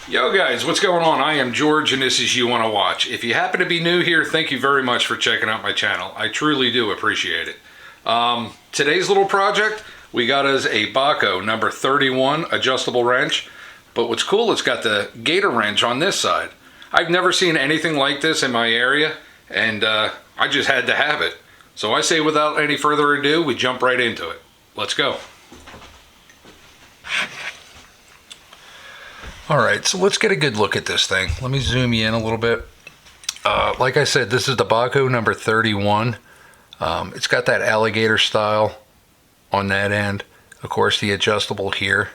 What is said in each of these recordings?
Yo guys, what's going on? I am George and this is You Wanna Watch. If you happen to be new here, thank you very much for checking out my channel. I truly do appreciate it. Today's little project, we got us a Bahco number 31 adjustable wrench. But what's cool, it's got the gator wrench on this side. I've never seen anything like this in my area, and I just had to have it. So I say without any further ado, we jump right into it. Let's go. All right, so let's get a good look at this thing. Let me zoom you in a little bit. Like I said, this is the Bahco number 31. It's got that alligator style on that end. Of course, the adjustable here.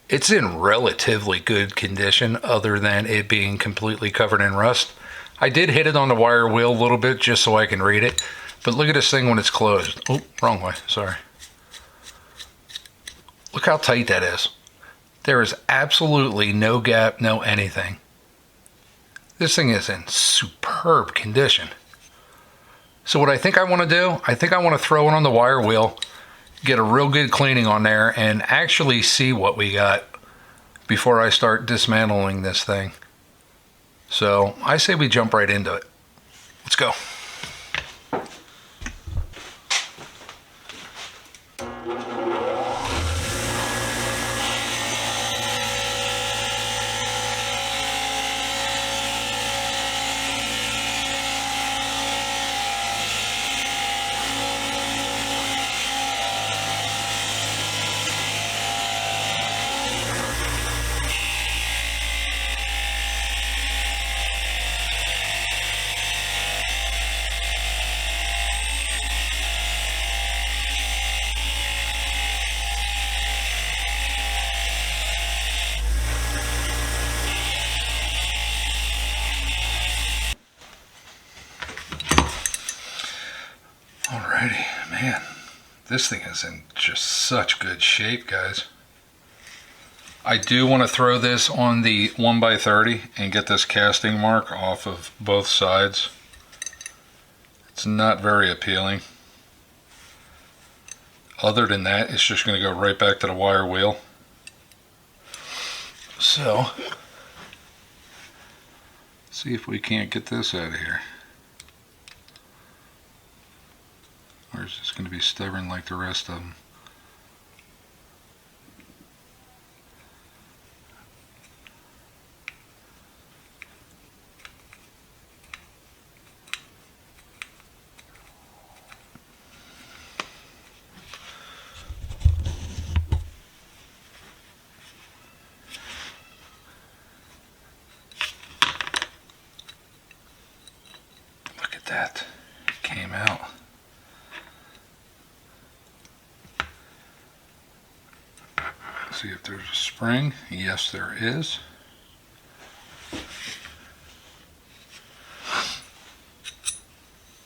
It's in relatively good condition other than it being completely covered in rust. I did hit it on the wire wheel a little bit just so I can read it. But look at this thing when it's closed. Oh, wrong way, sorry. Look how tight that is. There is absolutely no gap, no anything. This thing is in superb condition. So what I think I want to do, I think I want to throw it on the wire wheel, get a real good cleaning on there, and actually see what we got before I start dismantling this thing. So I say we jump right into it. Let's go. Alrighty, man, this thing is in just such good shape, guys. I do want to throw this on the 1x30 and get this casting mark off of both sides. It's not very appealing. Other than that, it's just going to go right back to the wire wheel. So, see if we can't get this out of here. Or is this going to be stubborn like the rest of them? Look at that. It came out. See if there's a spring. Yes, there is.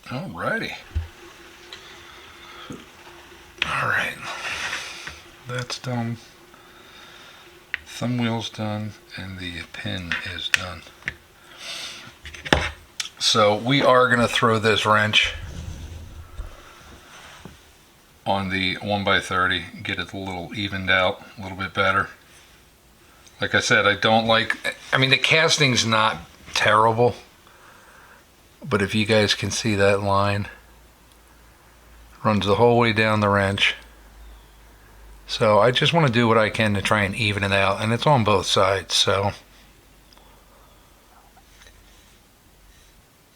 Alrighty. Alright. That's done. Thumb wheel's done, and the pin is done. So we are going to throw this wrench on the 1x30, get it a little evened out a little bit better. Like I said, I mean the casting's not terrible, but if you guys can see that line, runs the whole way down the wrench. So I just want to do what I can to try and even it out, and it's on both sides, so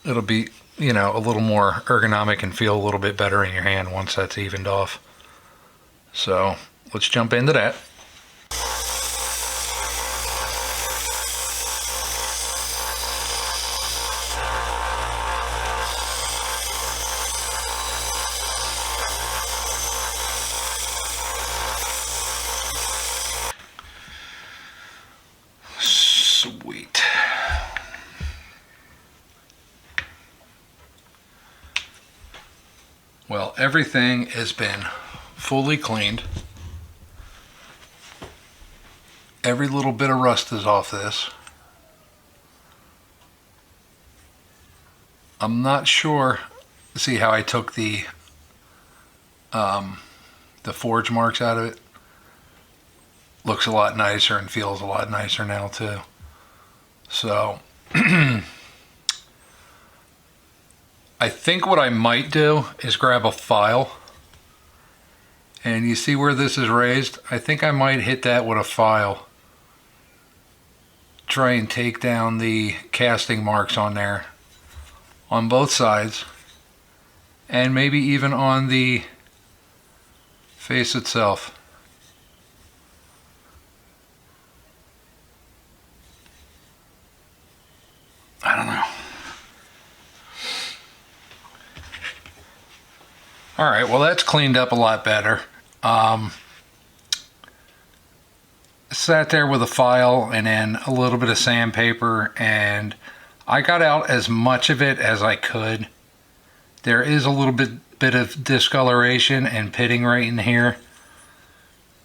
it'll be, you know, a little more ergonomic and feel a little bit better in your hand once that's evened off. So let's jump into that. Sweet. Well, everything has been fully cleaned. Every little bit of rust is off this. I'm not sure. See how I took the forge marks out of it? looks a lot nicer and feels a lot nicer now too. So I think what I might do is grab a file, and you see where this is raised? I think I might hit that with a file. Try and take down the casting marks on there on both sides, and maybe even on the face itself. I don't know. All right, well, that's cleaned up a lot better. Sat there with a file and then a little bit of sandpaper, and I got out as much of it as I could. There is a little bit of discoloration and pitting right in here,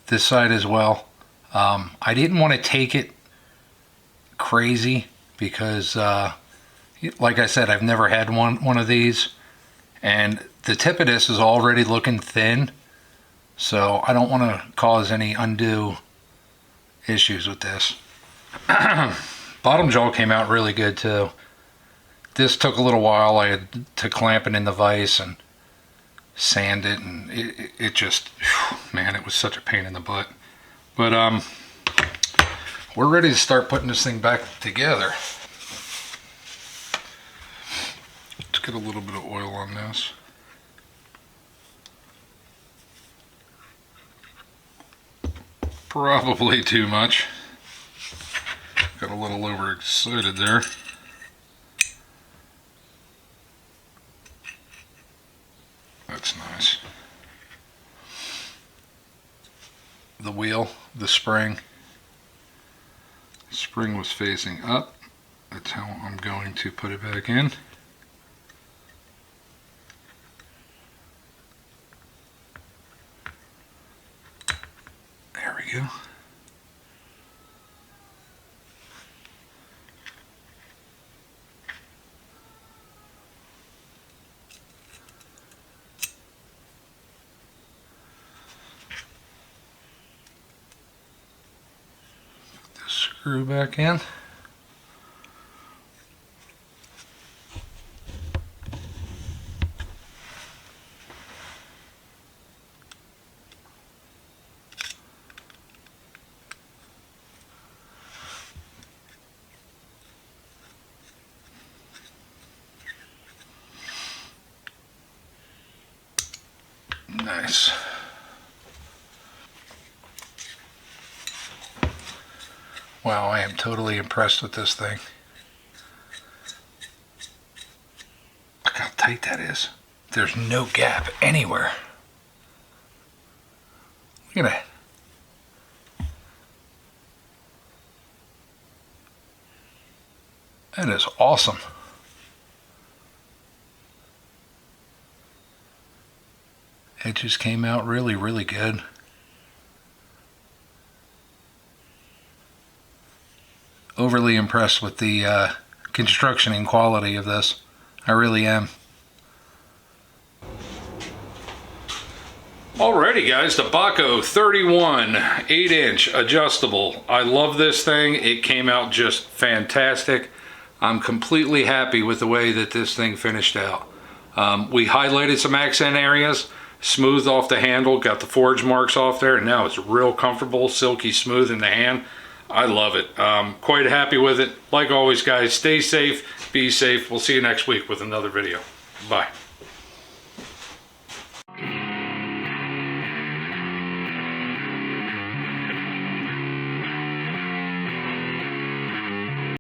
this side as well. I didn't want to take it crazy because, like I said, I've never had one of these, and the tip of this is already looking thin, so I don't want to cause any undue issues with this. Bottom jaw came out really good too. This took a little while. I had to clamp it in the vise and sand it, and it just, man, it was such a pain in the butt. But we're ready to start putting this thing back together. Let's get a little bit of oil on this. Probably too much. Got a little overexcited there. That's nice. The wheel, the spring was facing up. That's how I'm going to put it back in. There we go. Put this screw back in. Nice. Wow, I am totally impressed with this thing. Look how tight that is. There's no gap anywhere. Look at that. That is awesome. It just came out really, really good. Overly impressed with the construction and quality of this. I really am. Alrighty guys, the Bahco 31 8-inch adjustable. I love this thing. It came out just fantastic. I'm completely happy with the way that this thing finished out. We highlighted some accent areas, smoothed off the handle, got the forge marks off there, and now it's real comfortable, silky smooth in the hand. I love it. Quite happy with it. Like always guys, stay safe, be safe. We'll see you next week with another video. Bye.